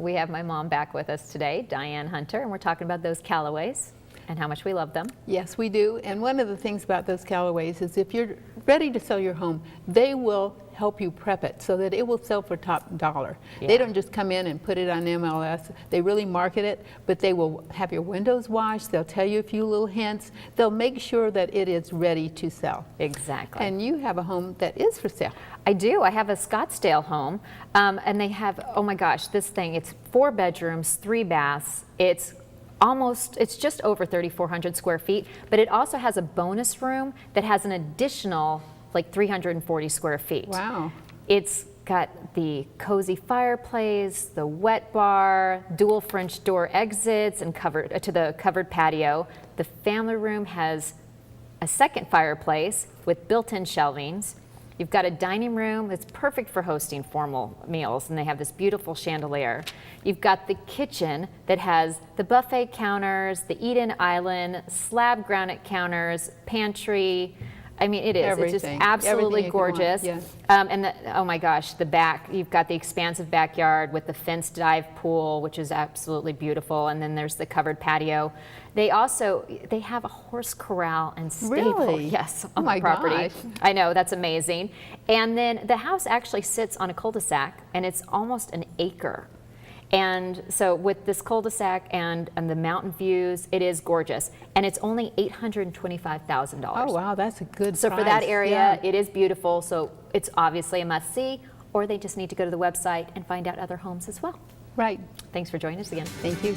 We have my mom back with us today, Diane Hunter, and we're talking about those Callaways and how much we love them. Yes, we do. And one of the things about those Callaways is if you're ready to sell your home, they will help you prep it so that it will sell for top dollar. Yeah. They don't just come in and put it on MLS. They really market it, but they will have your windows washed. They'll tell you a few little hints. They'll make sure that it is ready to sell. Exactly. And you have a home that is for sale. I do. I have a Scottsdale home, and they have, oh my gosh, this thing, it's 4 bedrooms, 3 baths. It's just over 3,400 square feet, but it also has a bonus room that has an additional like 340 square feet. Wow. It's got the cozy fireplace, the wet bar, dual French door exits, and to the covered patio. The family room has a second fireplace with built-in shelvings. You've got a dining room that's perfect for hosting formal meals, and they have this beautiful chandelier. You've got the kitchen that has the buffet counters, the eat-in island, slab granite counters, pantry. I mean, it is. Everything. It's just absolutely gorgeous. Yeah. And oh my gosh, the back, you've got the expansive backyard with the fenced dive pool, which is absolutely beautiful. And then there's the covered patio. They have a horse corral and stable. Really? Yes, Oh on my the property. gosh. I know, that's amazing. And then the house actually sits on a cul-de-sac, and it's almost an acre. And so with this cul-de-sac and the mountain views, it is gorgeous. And it's only $825,000. Oh, wow, that's a good So price. for that area, Yeah. it is beautiful. So it's obviously a must-see, or they just need to go to the website and find out other homes as well. Right. Thanks for joining us again. Thank you.